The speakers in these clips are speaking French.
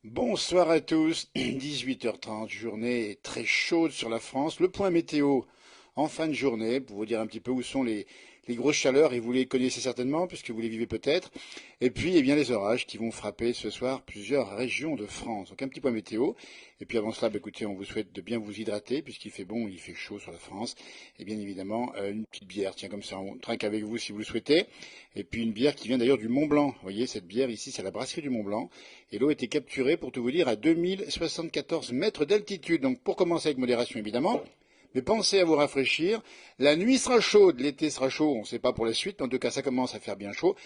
Bonsoir à tous, 18h30, journée très chaude sur la France. Le point météo en fin de journée, pour vous dire un petit peu où sont les grosses chaleurs, et vous les connaissez certainement, puisque vous les vivez peut-être. Et puis, eh bien, les orages qui vont frapper ce soir plusieurs régions de France. Donc, un petit point météo. Et puis, avant cela, bah, écoutez, on vous souhaite de bien vous hydrater, puisqu'il fait bon, il fait chaud sur la France. Et bien évidemment, une petite bière, tiens, comme ça, on trinque avec vous si vous le souhaitez. Et puis, une bière qui vient d'ailleurs du Mont Blanc. Vous voyez, cette bière ici, c'est la brasserie du Mont Blanc. Et l'eau a été capturée, pour tout vous dire, à 2074 mètres d'altitude. Donc pour commencer avec modération évidemment, mais pensez à vous rafraîchir. La nuit sera chaude, l'été sera chaud, on ne sait pas pour la suite, mais en tout cas ça commence à faire bien chaud.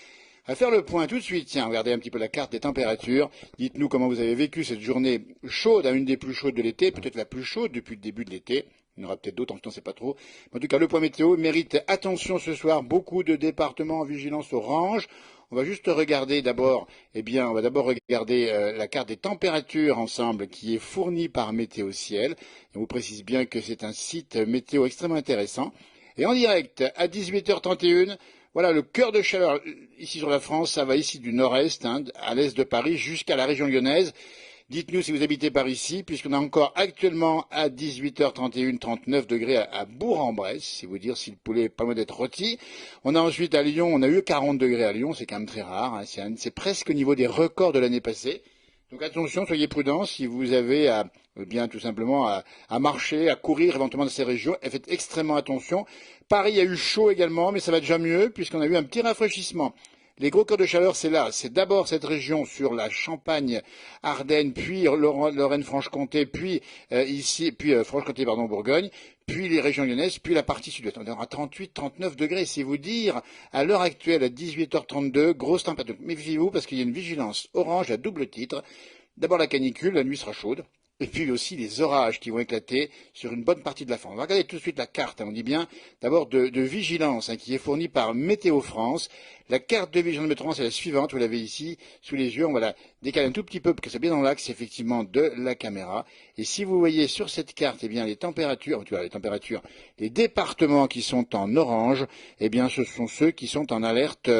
À faire le point tout de suite, tiens, regardez un petit peu la carte des températures. Dites-nous comment vous avez vécu cette journée chaude, à une des plus chaudes de l'été, peut-être la plus chaude depuis le début de l'été. Il y en aura peut-être d'autres, en tout cas, on ne sait pas trop. Mais en tout cas, le point météo mérite attention ce soir. Beaucoup de départements en vigilance orange. On va juste regarder d'abord, eh bien, on va d'abord regarder la carte des températures ensemble qui est fournie par Météo Ciel. Et on vous précise bien que c'est un site météo extrêmement intéressant. Et en direct, à 18h31, voilà le cœur de chaleur ici sur la France, ça va ici du nord-est, hein, à l'est de Paris, jusqu'à la région lyonnaise. Dites-nous si vous habitez par ici, puisqu'on a encore actuellement à 18h31 39 degrés à Bourg-en-Bresse, si vous dire si le poulet est pas loin d'être rôti. On a ensuite à Lyon, on a eu 40 degrés à Lyon, c'est quand même très rare, hein, c'est presque au niveau des records de l'année passée. Donc attention, soyez prudents si vous avez bien tout simplement à marcher, à courir éventuellement dans ces régions. Et faites extrêmement attention. Paris a eu chaud également, mais ça va déjà mieux puisqu'on a eu un petit rafraîchissement. Les gros cœurs de chaleur, c'est là. C'est d'abord cette région sur la Champagne, Ardennes, puis Lorraine-Franche-Comté, puis ici, puis Franche-Comté, pardon, Bourgogne, puis les régions lyonnaises, puis la partie sud-ouest. On aura 38, 39 degrés. C'est vous dire, à l'heure actuelle, à 18h32, grosse température. Méfiez-vous parce qu'il y a une vigilance orange à double titre. D'abord la canicule, la nuit sera chaude. Et puis aussi les orages qui vont éclater sur une bonne partie de la France. On va regarder tout de suite la carte, hein, on dit bien, d'abord de vigilance hein, qui est fournie par Météo France. La carte de vigilance de Météo France est la suivante, vous l'avez ici sous les yeux, on va la décaler un tout petit peu parce que c'est bien dans l'axe effectivement de la caméra. Et si vous voyez sur cette carte eh bien, les températures, les départements qui sont en orange, eh bien ce sont ceux qui sont en alerte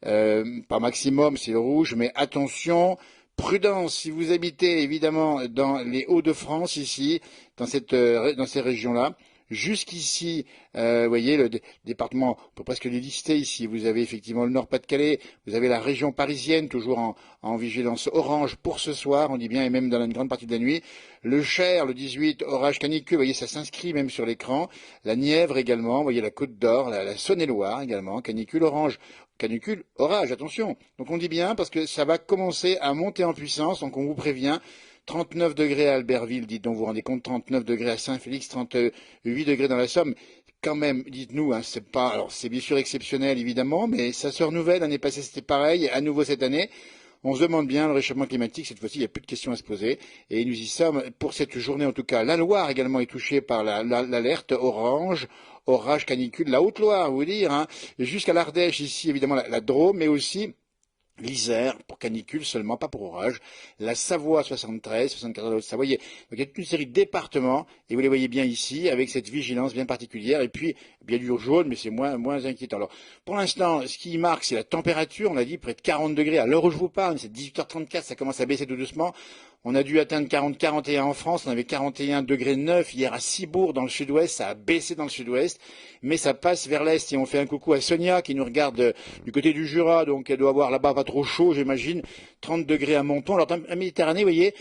par maximum, c'est le rouge, mais attention, prudence si vous habitez évidemment dans les Hauts-de-France ici, dans ces régions-là. Jusqu'ici, vous voyez, département, on peut presque les lister ici. Vous avez effectivement le Nord-Pas-de-Calais, vous avez la région parisienne, toujours en vigilance orange pour ce soir, on dit bien, et même dans une grande partie de la nuit. Le Cher, le 18, orage canicule, vous voyez, ça s'inscrit même sur l'écran. La Nièvre également, vous voyez la Côte d'Or, la Saône-et-Loire également, canicule orange. Canicule, orage, attention. Donc on dit bien parce que ça va commencer à monter en puissance, donc on vous prévient. 39 degrés à Albertville, dites donc, vous vous rendez compte, 39 degrés à Saint-Félix, 38 degrés dans la Somme. Quand même, dites-nous, hein, c'est pas, alors c'est bien sûr exceptionnel évidemment, mais ça se renouvelle. L'année passée c'était pareil, à nouveau cette année. On se demande bien le réchauffement climatique, cette fois-ci il n'y a plus de questions à se poser. Et nous y sommes pour cette journée en tout cas. La Loire également est touchée par l'alerte orange, orage canicule, la Haute-Loire, vous dire, hein, jusqu'à l'Ardèche ici évidemment la Drôme, mais aussi l'Isère, pour canicule seulement, pas pour orage. La Savoie 73, 74 de Haute-Savoie. Donc il y a toute une série de départements, et vous les voyez bien ici, avec cette vigilance bien particulière. Et puis, bien du jaune, mais c'est moins inquiétant. Alors, pour l'instant, ce qui marque, c'est la température. On a dit près de 40 degrés. À l'heure où je vous parle, c'est 18h34, ça commence à baisser tout doucement. On a dû atteindre 40, 41 en France. On avait 41 degrés 9 hier à Cibourg dans le sud-ouest. Ça a baissé dans le sud-ouest. Mais ça passe vers l'est. Et on fait un coucou à Sonia qui nous regarde du côté du Jura. Donc elle doit avoir là-bas pas trop chaud, j'imagine. 30 degrés à Menton. Alors, la Méditerranée, vous voyez,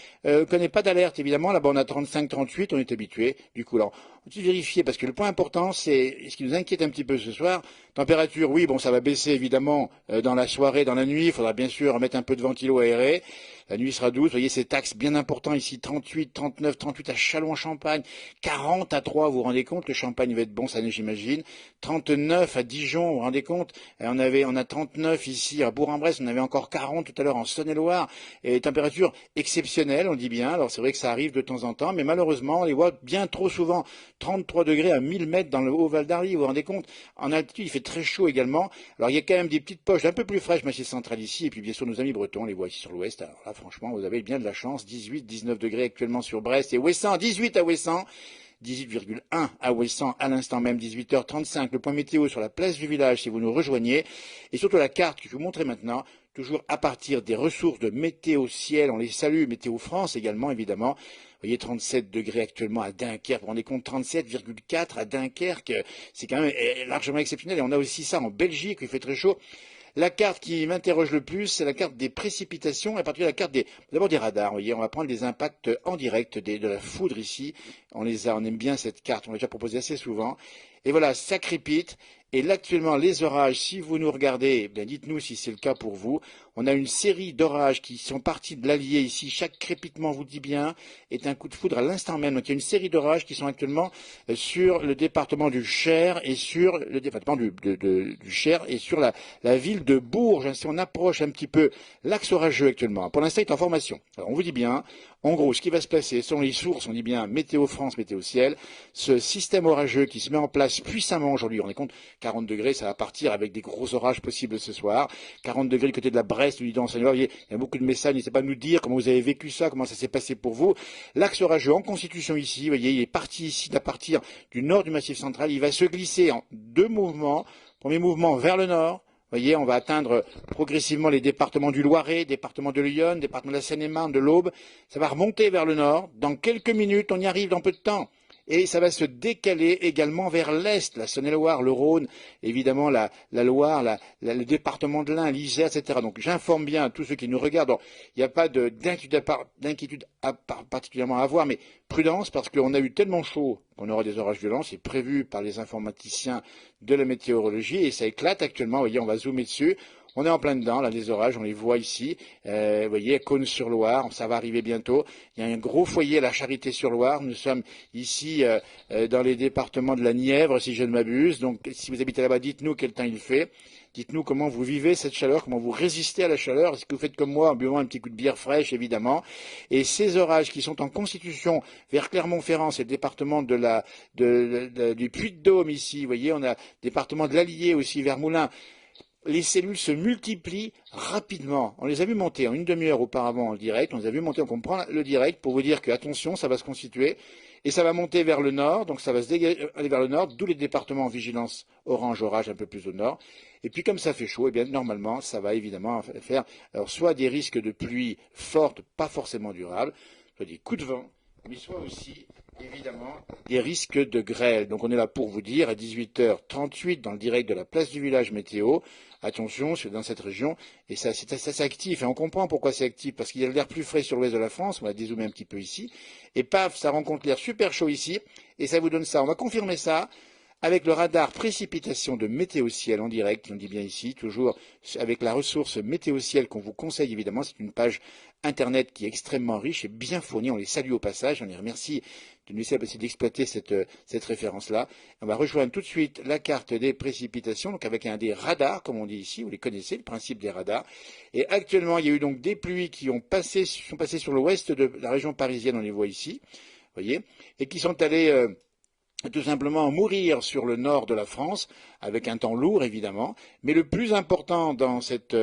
connaît pas d'alerte, évidemment. Là-bas, on a 35, 38. On est habitué. Du coup, alors, on peut vérifier parce que le point important, c'est ce qui nous inquiète un petit peu ce soir. Température, oui, bon, ça va baisser évidemment dans la soirée, dans la nuit. Il faudra bien sûr mettre un peu de ventilo aéré. La nuit sera douce. Vous voyez cet axe bien important ici, 38, 39, 38 à Châlons-en-Champagne, 40 à Troyes, vous vous rendez compte, le Champagne va être bon cette année, j'imagine. 39 à Dijon, vous vous rendez compte. Et on a 39 ici à Bourg-en-Bresse, on avait encore 40 tout à l'heure en Saône-et-Loire. Et température exceptionnelle, on dit bien. Alors c'est vrai que ça arrive de temps en temps, mais malheureusement, on les voit bien trop souvent. 33 degrés à 1000 mètres dans le Haut-Val d'Arly, vous vous rendez compte. En altitude, il fait très chaud également. Alors il y a quand même des petites poches un peu plus fraîches, Massif Central ici, et puis bien sûr nos amis bretons, on les voit ici sur l'ouest. Alors là, franchement, vous avez bien de la chance. 18, 19 degrés actuellement sur Brest et Ouessant, 18 à Ouessant. 18,1 à Ouessant à l'instant même, 18h35. Le point météo sur la place du village si vous nous rejoignez. Et surtout la carte que je vous montrer maintenant. toujours à partir des ressources de Météo Ciel. On les salue, Météo France également, évidemment. Vous voyez, 37 degrés actuellement à Dunkerque. Vous vous rendez compte, 37,4 à Dunkerque. C'est quand même largement exceptionnel. Et on a aussi ça en Belgique, où il fait très chaud. La carte qui m'interroge le plus, c'est la carte des précipitations, et en particulier la carte d'abord des radars. Vous voyez, on va prendre des impacts en direct de la foudre ici. On aime bien cette carte, on l'a déjà proposée assez souvent. Et voilà, ça crépite. Et là, actuellement, les orages, si vous nous regardez, eh bien, dites-nous si c'est le cas pour vous. On a une série d'orages qui sont partis de l'Allier ici. Chaque crépitement, vous dit bien, est un coup de foudre à l'instant même. Donc, il y a une série d'orages qui sont actuellement sur le département du Cher et sur le département du Cher et sur la ville de Bourges. Si on approche un petit peu l'axe orageux actuellement, pour l'instant, il est en formation. Alors, on vous dit bien, en gros, ce qui va se passer, selon les sources, on dit bien Météo France, Météo Ciel, ce système orageux qui se met en place puissamment aujourd'hui, on est compte, 40 degrés, ça va partir avec des gros orages possibles ce soir, 40 degrés du côté de la Brest, du Lidan, vous voyez, il y a beaucoup de messages, n'hésitez pas à nous dire comment vous avez vécu ça, comment ça s'est passé pour vous. L'axe orageux en constitution ici, vous voyez, il est parti ici à partir du nord du Massif central, il va se glisser en deux mouvements, premier mouvement vers le nord, vous voyez, on va atteindre progressivement les départements du Loiret, département de Lyon, département de la Seine-et-Marne, de l'Aube. Ça va remonter vers le nord. Dans quelques minutes, on y arrive dans peu de temps. Et ça va se décaler également vers l'est, la Saône-et-Loire, le Rhône, évidemment la Loire, le département de l'Ain, l'Isère, etc. Donc j'informe bien tous ceux qui nous regardent. Il n'y a pas d'inquiétude particulièrement à avoir, mais prudence parce qu'on a eu tellement chaud qu'on aura des orages violents. C'est prévu par les informaticiens de la météorologie et ça éclate actuellement. Vous voyez, on va zoomer dessus. On est en plein dedans, là, des orages, on les voit ici. Vous voyez, Cône-sur-Loire, ça va arriver bientôt. Il y a un gros foyer à la Charité-sur-Loire. Nous sommes ici dans les départements de la Nièvre, si je ne m'abuse. Donc, si vous habitez là-bas, dites-nous quel temps il fait. Dites-nous comment vous vivez cette chaleur, comment vous résistez à la chaleur. Est-ce que vous faites comme moi en buvant un petit coup de bière fraîche, évidemment. Et ces orages qui sont en constitution vers Clermont-Ferrand, c'est le département du Puy-de-Dôme ici. Vous voyez, on a le département de l'Allier aussi vers Moulins. Les cellules se multiplient rapidement. On les a vues monter en une demi-heure auparavant en direct. On les a vues monter, on comprend le direct pour vous dire que, attention, ça va se constituer. Et ça va monter vers le nord, donc ça va aller vers le nord, d'où les départements en vigilance orange, orage un peu plus au nord. Et puis comme ça fait chaud, eh bien normalement, ça va évidemment faire alors, soit des risques de pluie fortes, pas forcément durables, soit des coups de vent, mais soit aussi évidemment des risques de grêle. Donc on est là pour vous dire à 18h38 dans le direct de la place du village météo. Attention, c'est dans cette région, et ça c'est actif, et on comprend pourquoi c'est actif, parce qu'il y a l'air plus frais sur l'ouest de la France, on va dézoomer un petit peu ici, et paf, ça rencontre l'air super chaud ici, et ça vous donne ça. On va confirmer ça avec le radar précipitation de Météo Ciel en direct, on dit bien ici, toujours avec la ressource Météo Ciel qu'on vous conseille évidemment, c'est une page internet qui est extrêmement riche et bien fournie, on les salue au passage, on les remercie de nous laisser d'exploiter cette référence-là. On va rejoindre tout de suite la carte des précipitations, donc avec un des radars, comme on dit ici, vous les connaissez, le principe des radars. Et actuellement, il y a eu donc des pluies qui sont passées sur l'ouest de la région parisienne, on les voit ici, vous voyez, et qui sont allées tout simplement mourir sur le nord de la France, avec un temps lourd évidemment, mais le plus important dans cette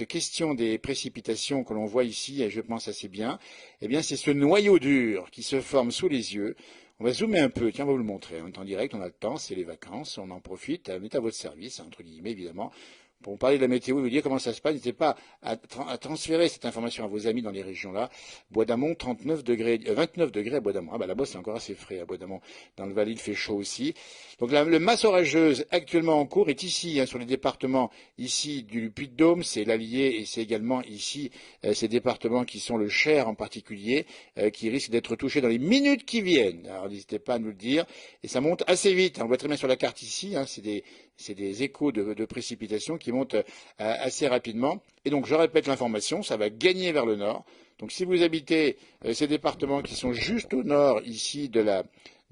question des précipitations que l'on voit ici, et je pense assez bien, eh bien c'est ce noyau dur qui se forme sous les yeux. On va zoomer un peu, tiens, on va vous le montrer, on est en direct, on a le temps, c'est les vacances, on en profite, on est à votre service, entre guillemets évidemment. Pour parler de la météo et vous dire comment ça se passe, n'hésitez pas à transférer cette information à vos amis dans les régions là. Bois d'Amont, 29 degrés, 29 degrés à Bois d'Amont. Ah bah là-bas c'est encore assez frais à Bois d'Amont. Dans le Valais il fait chaud aussi. Donc le masse orageuse actuellement en cours est ici, sur les départements ici du Puy-de-Dôme, c'est l'Allier et c'est également ici ces départements qui sont le Cher en particulier, qui risquent d'être touchés dans les minutes qui viennent. Alors n'hésitez pas à nous le dire. Et ça monte assez vite. On voit très bien sur la carte ici, c'est des échos de précipitations qui montent assez rapidement. Et donc, je répète l'information, ça va gagner vers le nord. Donc, si vous habitez ces départements qui sont juste au nord ici de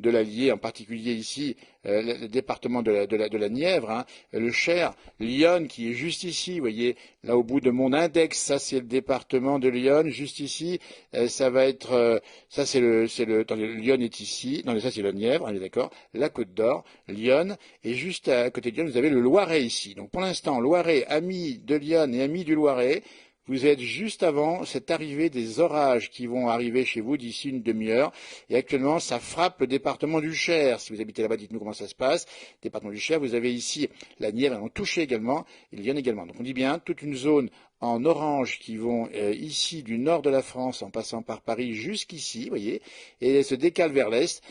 l'Allier, en particulier ici le département de la Nièvre, le Cher, Lyon qui est juste ici, vous voyez, là au bout de mon index, ça c'est le département de Lyon, juste ici, ça va être, ça attendez, Lyon est ici, non mais ça c'est la Nièvre, on est d'accord, la Côte d'Or, Lyon, et juste à côté de Lyon, vous avez le Loiret ici. Donc pour l'instant, Loiret, ami de Lyon et ami du Loiret, vous êtes juste avant cette arrivée des orages qui vont arriver chez vous d'ici une demi-heure. Et actuellement, ça frappe le département du Cher. Si vous habitez là-bas, dites-nous comment ça se passe. Département du Cher, vous avez ici la Nièvre, elles ont touché également, ils viennent également. Donc on dit bien toute une zone en orange qui vont ici du nord de la France en passant par Paris jusqu'ici, vous voyez, et elles se décalent vers l'est.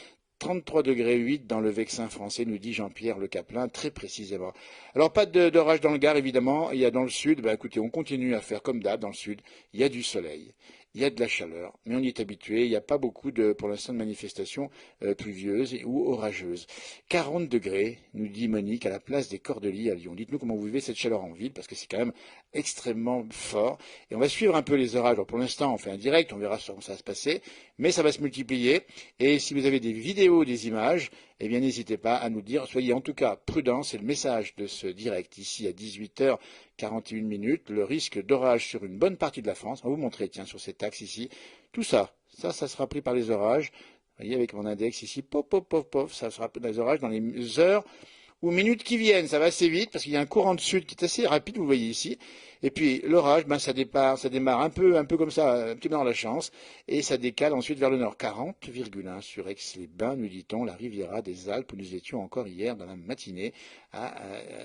33,8 degrés dans le Vexin français, nous dit Jean-Pierre Le Caplin, très précisément. Alors, pas d'orage dans le Gard, évidemment. Il y a dans le sud, ben, écoutez, on continue à faire comme d'hab dans le sud. Il y a du soleil, il y a de la chaleur, mais on y est habitué. Il n'y a pas beaucoup pour l'instant, de manifestations pluvieuses ou orageuses. 40 degrés, nous dit Monique, à la place des Cordeliers à Lyon. Dites-nous comment vous vivez cette chaleur en ville, parce que c'est quand même extrêmement fort. Et on va suivre un peu les orages. Alors, pour l'instant, on fait un direct, on verra comment ça va se passer, mais ça va se multiplier. Et si vous avez des vidéos, des images, eh bien, n'hésitez pas à nous dire. Soyez en tout cas prudents. C'est le message de ce direct ici à 18h41 minutes. Le risque d'orage sur une bonne partie de la France. On va vous montrer, tiens, sur cet axe ici. Tout ça, ça sera pris par les orages. Vous voyez, avec mon index ici, pop, pop, pop, pop, ça sera pris par les orages dans les heures ou minutes qui viennent. Ça va assez vite parce qu'il y a un courant de sud qui est assez rapide, vous voyez ici. Et puis l'orage, ben, ça démarre un peu comme ça, un petit peu dans la chance, et ça décale ensuite vers le nord. 40,1 sur Aix-les-Bains, nous dit-on, la Riviera des Alpes, où nous étions encore hier dans la matinée à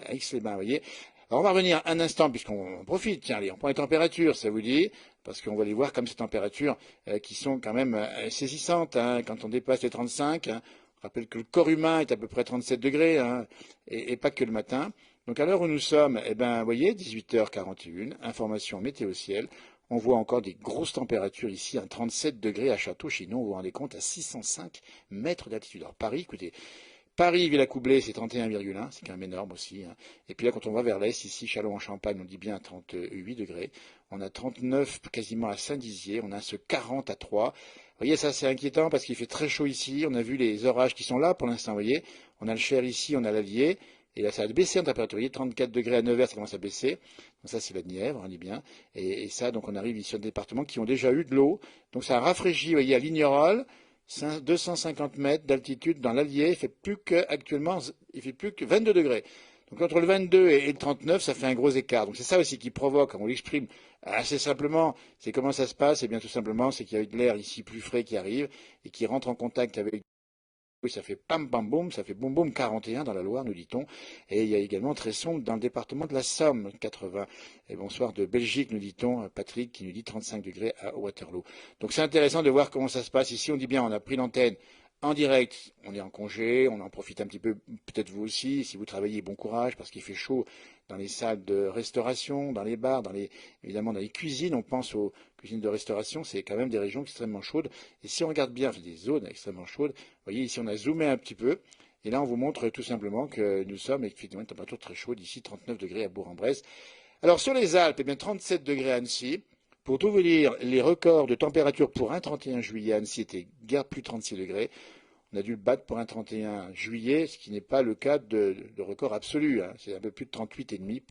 Aix-les-Bains, vous voyez. Alors on va revenir un instant, puisqu'on profite, tiens, allez, on prend les températures, ça vous dit, parce qu'on va les voir comme ces températures qui sont quand même saisissantes, hein, quand on dépasse les 35, hein. Je rappelle que le corps humain est à peu près 37 degrés, hein, et pas que le matin. Donc à l'heure où nous sommes, eh ben, vous voyez, 18h41, information météo ciel. On voit encore des grosses températures ici, à 37 degrés à Château-Chinon, vous vous rendez compte, à 605 mètres d'altitude. Alors Paris, écoutez, Paris, Villacoublay, c'est 31,1, c'est quand même énorme aussi, hein. Et puis là, quand on va vers l'est, ici, Châlons-en-Champagne, on dit bien 38 degrés. On a 39 quasiment à Saint-Dizier, on a ce 40 à Troyes. Vous voyez, ça c'est inquiétant parce qu'il fait très chaud ici. On a vu les orages qui sont là pour l'instant, vous voyez. On a le Cher ici, on a l'Allier. Et là, ça a baissé en température. Vous voyez, 34 degrés à Nevers, ça commence à baisser. Donc ça, c'est la Nièvre, on dit bien. Et ça, donc on arrive ici sur des départements qui ont déjà eu de l'eau. Donc ça a rafraîchi, vous voyez, à Lignerolles. 250 mètres d'altitude dans l'Allier, actuellement, il fait plus que 22 degrés. Donc entre le 22 et le 39, ça fait un gros écart. Donc c'est ça aussi qui provoque, on l'exprime assez simplement, c'est comment ça se passe. Et bien tout simplement, c'est qu'il y a eu de l'air ici plus frais qui arrive et qui rentre en contact avec. Oui, ça fait pam pam boum, ça fait boum boum 41 dans la Loire, nous dit-on. Et il y a également très sombre dans le département de la Somme, 80. Et bonsoir de Belgique, nous dit-on, Patrick qui nous dit 35 degrés à Waterloo. Donc c'est intéressant de voir comment ça se passe ici. On dit bien, on a pris l'antenne en direct, on est en congé, on en profite un petit peu, peut-être vous aussi, si vous travaillez, bon courage, parce qu'il fait chaud dans les salles de restauration, dans les bars, évidemment dans les cuisines, on pense aux cuisines de restauration, c'est quand même des régions extrêmement chaudes. Et si on regarde bien, c'est des zones extrêmement chaudes, vous voyez ici on a zoomé un petit peu, et là on vous montre tout simplement que nous sommes effectivement une température très chaude, ici 39 degrés à Bourg-en-Bresse. Alors sur les Alpes, eh bien 37 degrés à Annecy. Pour tout vous dire, les records de température pour un 31 juillet à Annecy étaient guère plus 36 degrés. On a dû le battre pour un 31 juillet, ce qui n'est pas le cas de record absolu, hein. C'est un peu plus de 38,5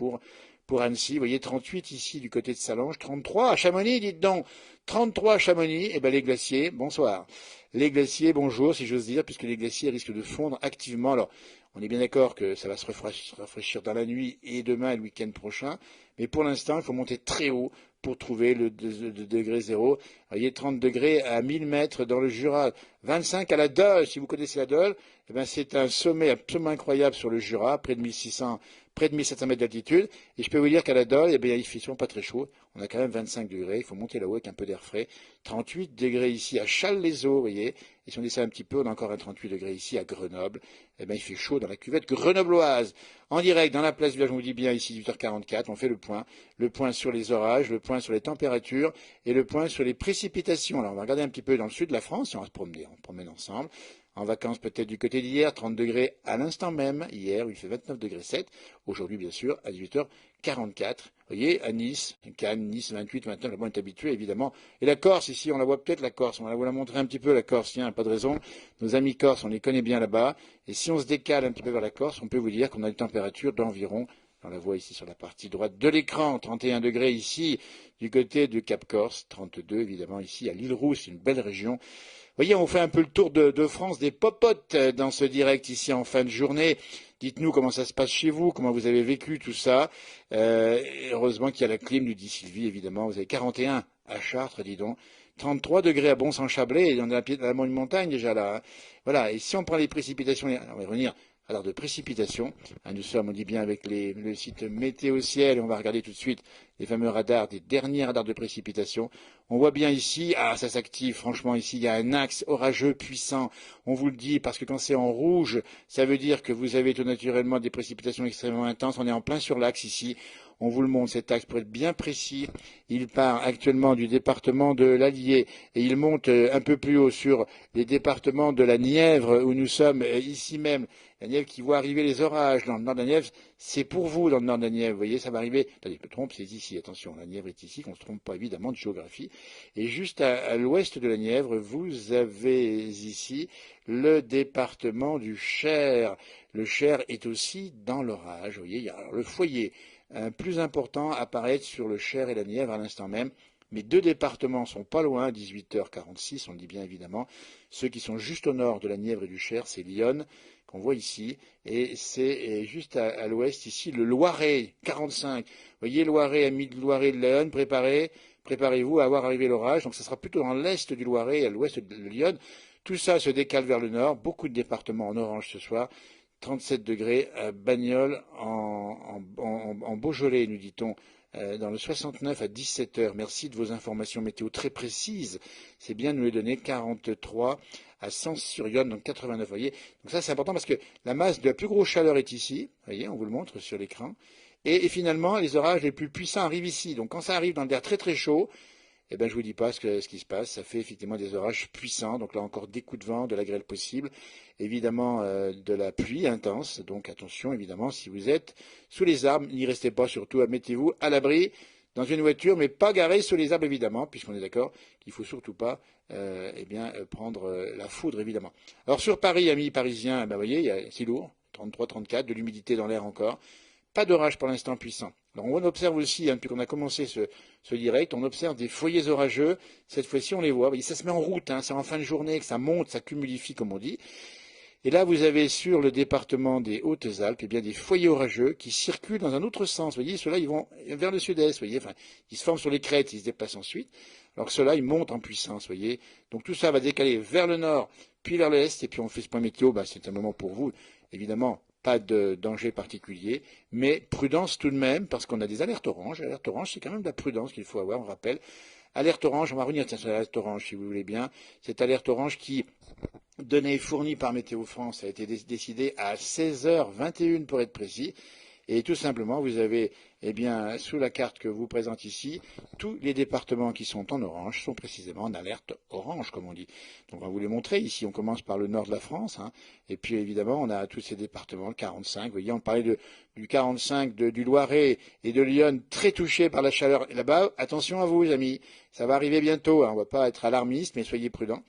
pour Annecy. Vous voyez, 38 ici du côté de Salange, 33 à Chamonix, dites donc. 33 à Chamonix, et ben les glaciers, bonsoir. Les glaciers, bonjour, si j'ose dire, puisque les glaciers risquent de fondre activement. Alors, on est bien d'accord que ça va se rafraîchir dans la nuit et demain et le week-end prochain. Mais pour l'instant, il faut monter très haut pour trouver le degré zéro. Vous voyez, 30 degrés à 1000 mètres dans le Jura, 25 à la Dole. Si vous connaissez la Dole, eh ben c'est un sommet absolument incroyable sur le Jura, près de 1600, près de 1700 mètres d'altitude. Et je peux vous dire qu'à la Dole, eh bien, il fait souvent pas très chaud. On a quand même 25 degrés. Il faut monter là-haut avec un peu d'air frais. 38 degrés ici à Châles-les-Eaux, vous voyez. Et si on descend un petit peu, on a encore un 38 degrés ici à Grenoble. Eh bien, il fait chaud dans la cuvette grenobloise. En direct, dans la place village, on vous dit bien ici, 18h44, on fait le point sur les orages, le point sur les températures et le point sur les précipitations. Alors, on va regarder un petit peu dans le sud de la France, et on va se promener, on promène ensemble. En vacances peut-être du côté d'hier, 30 degrés à l'instant même. Hier, il fait 29 degrés 7. Aujourd'hui, bien sûr, à 18h44. Vous voyez, à Nice, Cannes, Nice, 28, maintenant, le monde est habitué, évidemment. Et la Corse, ici, on la voit peut-être, la Corse. On va vous la montrer un petit peu, la Corse. Tiens, pas de raison. Nos amis corses, on les connaît bien là-bas. Et si on se décale un petit peu vers la Corse, on peut vous dire qu'on a une température d'environ On la voit ici sur la partie droite de l'écran, 31 degrés ici du côté de Cap Corse, 32 évidemment ici à l'île Rousse, une belle région. Vous voyez, on fait un peu le tour de France des popotes dans ce direct ici en fin de journée. Dites-nous comment ça se passe chez vous, comment vous avez vécu tout ça. Heureusement qu'il y a la clim, nous dit Sylvie, évidemment. Vous avez 41 à Chartres, dis donc. 33 degrés à Bons-en-Chablais, et on est à la montagne déjà là, hein. Voilà, et si on prend les précipitations, on va revenir à l'heure de précipitation. Hein, nous sommes, on dit bien, avec le site Météo Ciel, et on va regarder tout de suite les fameux radars, des derniers radars de précipitation. On voit bien ici, ça s'active, franchement, ici, il y a un axe orageux puissant. On vous le dit, parce que quand c'est en rouge, ça veut dire que vous avez tout naturellement des précipitations extrêmement intenses. On est en plein sur l'axe ici. On vous le montre, cet axe pour être bien précis. Il part actuellement du département de l'Allier et il monte un peu plus haut sur les départements de la Nièvre où nous sommes ici même. La Nièvre qui voit arriver les orages dans le nord de la Nièvre, c'est pour vous dans le nord de la Nièvre. Vous voyez, ça va arriver. Attendez, je me trompe, c'est ici. Attention, la Nièvre est ici, qu'on ne se trompe pas évidemment de géographie. Et juste à l'ouest de la Nièvre, vous avez ici le département du Cher. Le Cher est aussi dans l'orage. Vous voyez, il y a alors le foyer plus important apparaître sur le Cher et la Nièvre à l'instant même. Mes deux départements sont pas loin, 18h46, on le dit bien évidemment. Ceux qui sont juste au nord de la Nièvre et du Cher, c'est Lyon, qu'on voit ici, et c'est juste à l'ouest ici, le Loiret, 45. Vous voyez, Loiret, amis de Loiret de Lyon, préparez-vous à voir arriver l'orage. Donc ça sera plutôt dans l'est du Loiret et à l'ouest de Lyon. Tout ça se décale vers le nord, beaucoup de départements en orange ce soir. 37 degrés à Bagnoles, en Beaujolais, nous dit-on, dans le 69 à 17 heures. Merci de vos informations météo très précises. C'est bien de nous les donner. 43 à Sens-sur-Yonne, donc 89. Voyez. Donc ça, c'est important parce que la masse de la plus grosse chaleur est ici. Voyez, on vous le montre sur l'écran. Et finalement, les orages les plus puissants arrivent ici. Donc quand ça arrive dans l'air très très chaud, eh bien, je ne vous dis pas ce qui se passe. Ça fait effectivement des orages puissants. Donc là encore, des coups de vent, de la grêle possible. Évidemment, de la pluie intense. Donc attention, évidemment, si vous êtes sous les arbres, n'y restez pas. Surtout, mettez-vous à l'abri dans une voiture, mais pas garée sous les arbres, évidemment, puisqu'on est d'accord qu'il ne faut surtout pas prendre la foudre, évidemment. Alors sur Paris, amis parisiens, vous voyez, c'est lourd. 33, 34, de l'humidité dans l'air encore. Pas d'orage pour l'instant puissant. Alors on observe aussi, depuis qu'on a commencé ce direct, on observe des foyers orageux. Cette fois-ci, on les voit. Vous voyez, ça se met en route, c'est en fin de journée que ça monte, ça cumulifie, comme on dit. Et là, vous avez sur le département des Hautes-Alpes, des foyers orageux qui circulent dans un autre sens. Vous voyez, ceux-là, ils vont vers le sud-est. Vous voyez, ils se forment sur les crêtes, ils se déplacent ensuite. Alors que ceux-là, ils montent en puissance. Vous voyez. Donc tout ça va décaler vers le nord, puis vers l'est. Et puis on fait ce point météo. C'est un moment pour vous, évidemment. Pas de danger particulier, mais prudence tout de même, parce qu'on a des alertes oranges. Alerte orange, c'est quand même de la prudence qu'il faut avoir, on rappelle. Alerte orange, on va revenir sur l'alerte orange, si vous voulez bien. Cette alerte orange qui, donnée fournie par Météo France, a été décidée à 16h21 pour être précis. Et tout simplement, vous avez, sous la carte que vous présente ici, tous les départements qui sont en orange sont précisément en alerte orange, comme on dit. Donc on va vous les montrer. Ici, on commence par le nord de la France. Et puis, évidemment, on a tous ces départements, le 45. Vous voyez, on parlait du 45, du Loiret et de Lyon, très touchés par la chaleur. Et là-bas, attention à vous, amis. Ça va arriver bientôt. On ne va pas être alarmiste, mais soyez prudents.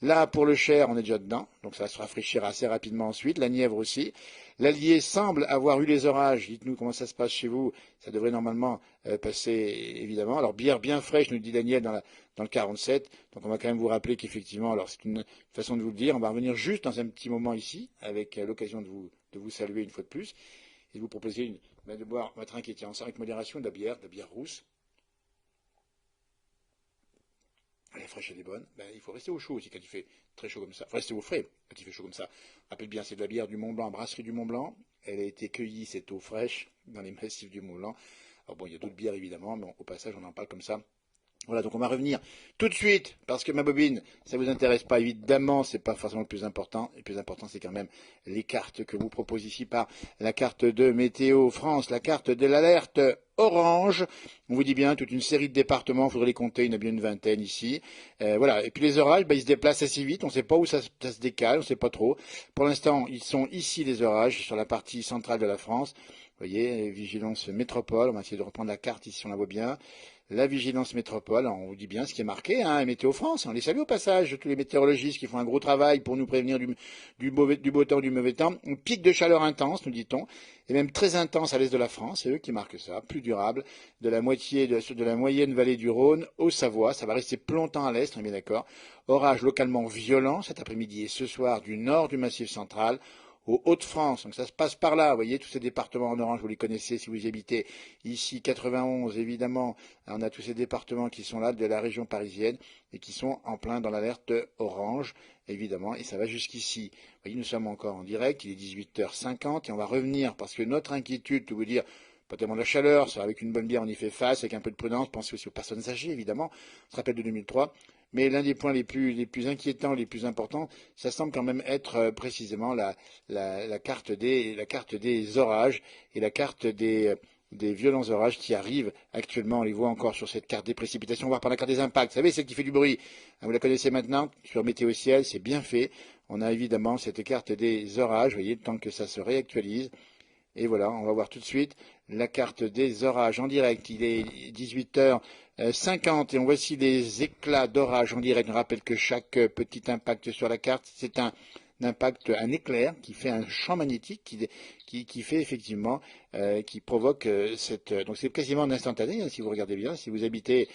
Là, pour le Cher, on est déjà dedans, donc ça va se rafraîchir assez rapidement ensuite. La Nièvre aussi. L'Allier semble avoir eu les orages. Dites-nous comment ça se passe chez vous. Ça devrait normalement passer, évidemment. Alors, bière bien fraîche, nous dit Daniel dans le 47. Donc, on va quand même vous rappeler qu'effectivement, alors c'est une façon de vous le dire. On va revenir juste dans un petit moment ici, avec l'occasion de vous saluer une fois de plus, et de vous proposer de boire un trinquetier ensemble avec modération de la bière rousse. Elle est fraîche, elle est bonne. Il faut rester au chaud aussi quand il fait très chaud comme ça. Il faut rester au frais quand il fait chaud comme ça. Rappelez bien, c'est de la bière du Mont Blanc, brasserie du Mont Blanc. Elle a été cueillie, cette eau fraîche, dans les massifs du Mont Blanc. Alors bon, il y a d'autres bières évidemment, mais au passage, on en parle comme ça. Voilà, donc on va revenir tout de suite, parce que ma bobine, ça vous intéresse pas, évidemment, c'est pas forcément le plus important. Le plus important, c'est quand même les cartes que vous propose ici par la carte de Météo France, la carte de l'alerte orange. On vous dit bien, toute une série de départements, il faudrait les compter, il y en a bien une vingtaine ici. Voilà, et puis les orages, ils se déplacent assez vite, on ne sait pas où ça se décale, on ne sait pas trop. Pour l'instant, ils sont ici les orages, sur la partie centrale de la France. Vous voyez, vigilance métropole, on va essayer de reprendre la carte ici, on la voit bien. la vigilance métropole. On vous dit bien ce qui est marqué, hein, Météo France. On les salue au passage, tous les météorologistes qui font un gros travail pour nous prévenir du beau temps, du mauvais temps. Un pic de chaleur intense, nous dit-on, et même très intense à l'est de la France. C'est eux qui marquent ça. Plus durable, de la moitié de la moyenne vallée du Rhône au Savoie. Ça va rester plus longtemps à l'est, on est bien d'accord. Orage localement violent cet après-midi et ce soir du nord du Massif central aux Hauts-de-France. Donc ça se passe par là, vous voyez, tous ces départements en orange, vous les connaissez si vous y habitez. Ici, 91, évidemment, on a tous ces départements qui sont là de la région parisienne et qui sont en plein dans l'alerte orange, évidemment, et ça va jusqu'ici. Vous voyez, nous sommes encore en direct, il est 18h50 et on va revenir parce que notre inquiétude, tout vous dire, pas tellement de la chaleur, ça, avec une bonne bière on y fait face, avec un peu de prudence, pensez aussi aux personnes âgées, évidemment, on se rappelle de 2003. Mais l'un des points les plus inquiétants, les plus importants, ça semble quand même être précisément la carte des orages et la carte des violents orages qui arrivent actuellement. On les voit encore sur cette carte des précipitations, voire par la carte des impacts. Vous savez, celle qui fait du bruit. Vous la connaissez maintenant sur Météo Ciel, c'est bien fait. On a évidemment cette carte des orages, vous voyez, le temps que ça se réactualise. Et voilà, on va voir tout de suite la carte des orages en direct. Il est 18h50 et on voit ici les éclats d'orage en direct. On rappelle que chaque petit impact sur la carte, c'est un impact, un éclair qui fait un champ magnétique qui fait effectivement, qui provoque cette. Donc c'est quasiment un instantané, hein, si vous regardez bien. Si vous habitez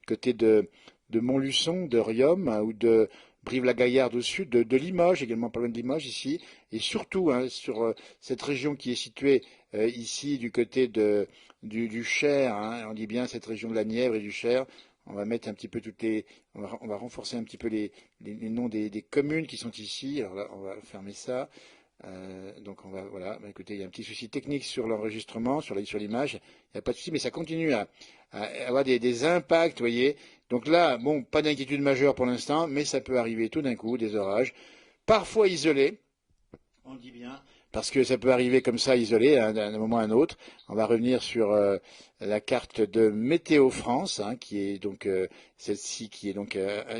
côté de Montluçon, de Riom ou de Brive-la-Gaillarde au sud, de Limoges, également pas loin de Limoges ici, et surtout hein, sur cette région qui est située ici du côté du Cher, hein, on dit bien cette région de la Nièvre et du Cher, on va mettre un petit peu on va renforcer un petit peu les noms des communes qui sont ici, alors là on va fermer ça. Donc on va voilà, bah, écoutez, il y a un petit souci technique sur l'enregistrement, sur l'image, il n'y a pas de souci, mais ça continue à avoir des impacts, vous voyez. Donc là, bon, pas d'inquiétude majeure pour l'instant, mais ça peut arriver tout d'un coup, des orages, parfois isolés, on dit bien, parce que ça peut arriver comme ça, isolé, hein, d'un moment à un autre. On va revenir sur la carte de Météo France, hein, qui est donc celle-ci, qui est donc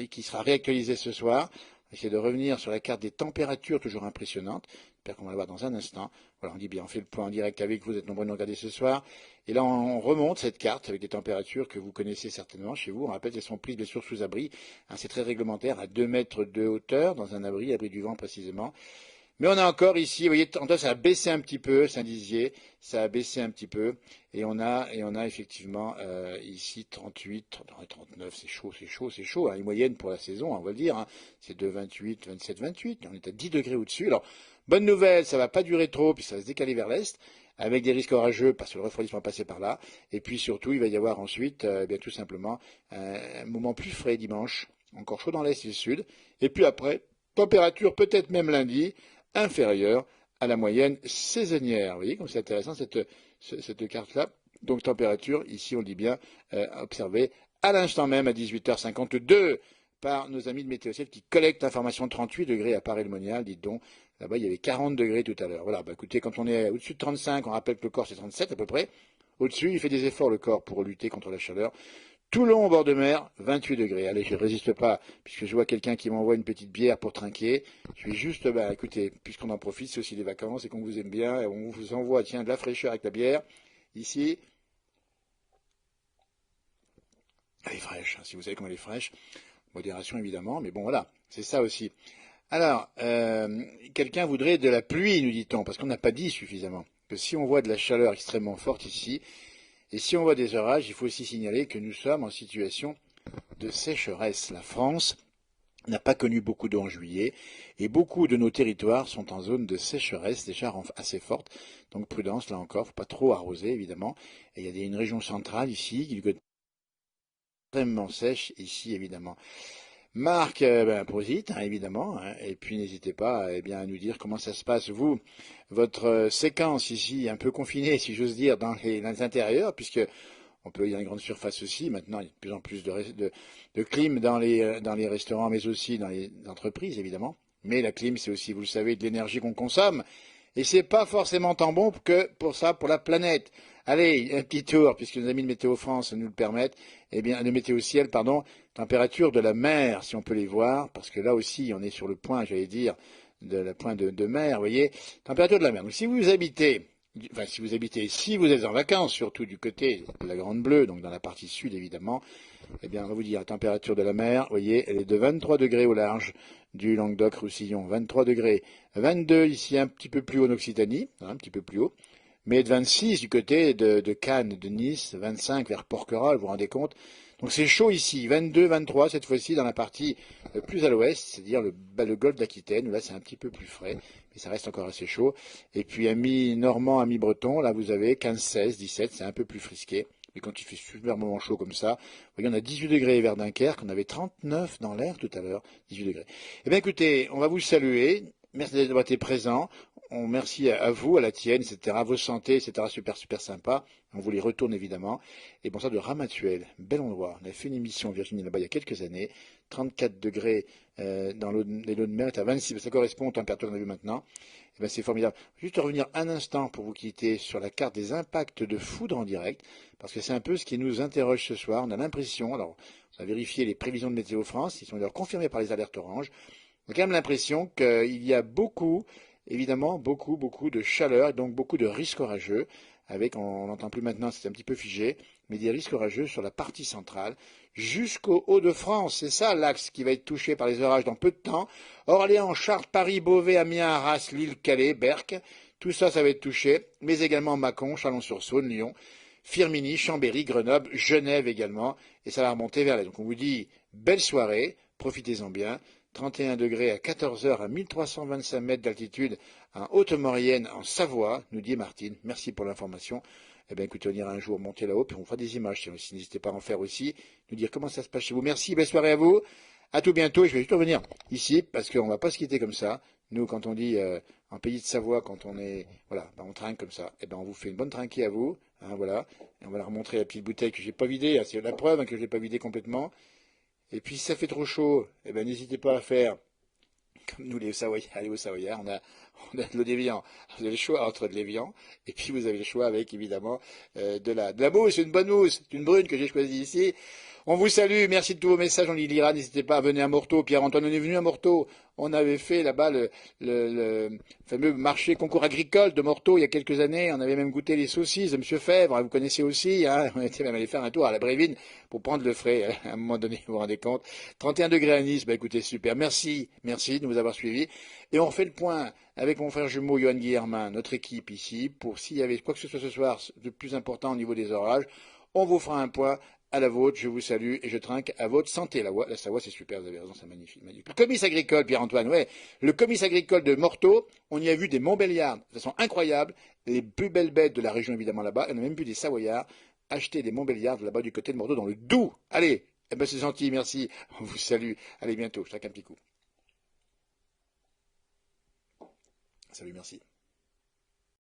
qui sera réactualisée ce soir. On va essayer de revenir sur la carte des températures, toujours impressionnante. J'espère qu'on va la voir dans un instant. Voilà, on dit bien, on fait le point en direct avec vous, vous êtes nombreux à nous regarder ce soir. Et là, on remonte cette carte avec des températures que vous connaissez certainement chez vous. On rappelle qu'elles sont prises bien sûr sous abri. Hein, c'est très réglementaire, à 2 mètres de hauteur, dans un abri, abri du vent précisément. Mais on a encore ici, vous voyez, ça a baissé un petit peu, Saint-Dizier, ça a baissé un petit peu, et on a effectivement ici 38, 39, c'est chaud, c'est chaud, c'est chaud, hein, une moyenne pour la saison, hein, on va le dire, hein, c'est de 28, 27, 28, on est à 10 degrés au-dessus. Alors, bonne nouvelle, ça va pas durer trop, puis ça va se décaler vers l'est, avec des risques orageux, parce que le refroidissement va passer par là, et puis surtout, il va y avoir ensuite, bien tout simplement, un moment plus frais dimanche, encore chaud dans l'est et le sud, et puis après, température peut-être même lundi, inférieure à la moyenne saisonnière. Vous voyez comme c'est intéressant cette carte-là. Donc température, ici on dit bien, observée à l'instant même à 18h52 par nos amis de Météo Ciel qui collectent l'information de 38 degrés à Paray-le-Monial. Dites donc, là-bas il y avait 40 degrés tout à l'heure. Voilà, bah écoutez, quand on est au-dessus de 35, on rappelle que le corps c'est 37 à peu près. Au-dessus, il fait des efforts le corps pour lutter contre la chaleur. Toulon au bord de mer, 28 degrés. Allez, je ne résiste pas, puisque je vois quelqu'un qui m'envoie une petite bière pour trinquer. Je vais juste, bah, écoutez, puisqu'on en profite, c'est aussi les vacances et qu'on vous aime bien, et on vous envoie, tiens, de la fraîcheur avec la bière. Ici, elle est fraîche, hein, si vous savez comment elle est fraîche. Modération, évidemment, mais bon, voilà, c'est ça aussi. Alors, quelqu'un voudrait de la pluie, nous dit-on, parce qu'on n'a pas dit suffisamment. Que si on voit de la chaleur extrêmement forte ici, et si on voit des orages, il faut aussi signaler que nous sommes en situation de sécheresse. La France n'a pas connu beaucoup d'eau en juillet et beaucoup de nos territoires sont en zone de sécheresse déjà assez forte. Donc prudence là encore, il ne faut pas trop arroser évidemment. Et il y a une région centrale ici qui est extrêmement sèche ici évidemment. Marc, prosite, hein, évidemment, hein, et puis n'hésitez pas bien, à nous dire comment ça se passe, vous, votre séquence ici, un peu confinée, si j'ose dire, dans les intérieurs, puisque on peut y avoir une grande surface aussi, maintenant il y a de plus en plus de clim dans les restaurants, mais aussi dans les entreprises, évidemment. Mais la clim, c'est aussi, vous le savez, de l'énergie qu'on consomme, et c'est pas forcément tant bon que pour ça, pour la planète. Allez, un petit tour, puisque nos amis de Météo France nous le permettent, eh bien, de Météo Ciel, pardon, température de la mer, si on peut les voir, parce que là aussi, on est sur le point, j'allais dire, de la pointe de mer, vous voyez, température de la mer. Donc, si vous habitez enfin si vous êtes en vacances, surtout du côté de la Grande Bleue, donc dans la partie sud évidemment, eh bien on va vous dire la température de la mer, vous voyez, elle est de 23 degrés au large du Languedoc-Roussillon, 23 degrés, 22 ici un petit peu plus haut en Occitanie, hein, un petit peu plus haut, mais de 26 du côté de Cannes, de Nice, 25 vers Porquerolles, vous vous rendez compte? Donc c'est chaud ici, 22, 23 cette fois-ci dans la partie plus à l'ouest, c'est-à-dire le golfe d'Aquitaine, où là c'est un petit peu plus frais, mais ça reste encore assez chaud. Et puis à mi-normand, à mi-breton, là vous avez 15, 16, 17, c'est un peu plus frisqué. Mais quand il fait superbement chaud comme ça, vous voyez, on a 18 degrés vers Dunkerque, on avait 39 dans l'air tout à l'heure, 18 degrés. Eh bien écoutez, on va vous saluer, merci d'avoir été présent. Merci à vous, à la tienne, etc., à vos santé, etc., super, super sympa. On vous les retourne évidemment. Et bon, ça de Ramatuelle, bel endroit. On a fait une émission en Virginie là-bas il y a quelques années. 34 degrés dans les lots de mer, est à 26, ça correspond aux températures qu'on a vues maintenant. Et ben, c'est formidable. Juste revenir un instant pour vous quitter sur la carte des impacts de foudre en direct, parce que c'est un peu ce qui nous interroge ce soir. On a l'impression, alors on a vérifié les prévisions de Météo France, ils sont d'ailleurs confirmés par les alertes oranges. On a quand même l'impression qu'il y a beaucoup, évidemment, beaucoup de chaleur et donc beaucoup de risques orageux. Avec, on n'entend plus maintenant, c'est un petit peu figé, mais des risques orageux sur la partie centrale jusqu'au Hauts-de-France. C'est ça l'axe qui va être touché par les orages dans peu de temps. Orléans, Chartres, Paris, Beauvais, Amiens, Arras, Lille, Calais, Berck. Tout ça, ça va être touché, mais également Mâcon, Chalon-sur-Saône, Lyon, Firminy, Chambéry, Grenoble, Genève également, et ça va remonter vers là. Donc on vous dit belle soirée, profitez-en bien. 31 degrés à 14 heures à 1325 mètres d'altitude en Haute-Maurienne, en Savoie, nous dit Martine. Merci pour l'information. Eh bien, écoutez, on ira un jour monter là-haut, puis on fera des images aussi. N'hésitez pas à en faire aussi, nous dire comment ça se passe chez vous. Merci, belle soirée à vous. À tout bientôt. Et je vais juste revenir ici, parce qu'on ne va pas se quitter comme ça. Nous, quand on dit en pays de Savoie, quand on est, voilà, ben on trinque comme ça. Eh ben, on vous fait une bonne trinquée à vous. Hein, voilà. Et on va leur montrer la petite bouteille que j'ai pas vidée. C'est la preuve hein, que je l'ai pas vidée complètement. Et puis si ça fait trop chaud, eh ben, n'hésitez pas à faire comme nous les Savoyards, on a de l'eau d'Évian. Vous avez le choix entre de l'Évian et puis vous avez le choix avec évidemment de la mousse, une bonne mousse, une brune que j'ai choisie ici. On vous salue, merci de tous vos messages, on les lira, n'hésitez pas à venir à Morteau. Pierre-Antoine, on est venu à Morteau. On avait fait là-bas le fameux marché concours agricole de Morteau il y a quelques années. On avait même goûté les saucisses de M. Fèvre, vous connaissez aussi. Hein, on était même allé faire un tour à la Brévine pour prendre le frais à un moment donné, vous vous rendez compte. 31 degrés à Nice, bah écoutez, super. Merci de nous avoir suivis. Et on refait le point avec mon frère jumeau Johan Guillermin, notre équipe ici, pour s'il y avait quoi que ce soit ce soir de plus important au niveau des orages. On vous fera un point à la vôtre, je vous salue et je trinque à votre santé. La Savoie, c'est super, vous avez raison, c'est magnifique, magnifique. Le comice agricole, Pierre-Antoine, ouais, le comice agricole de Morteau, on y a vu des Montbéliards de façon incroyable, les plus belles bêtes de la région évidemment là-bas, on a même vu des Savoyards acheter des Montbéliards là-bas du côté de Morteau dans le Doubs. Allez, eh ben c'est gentil, merci, on vous salue, allez bientôt, chacun un petit coup. Salut, merci.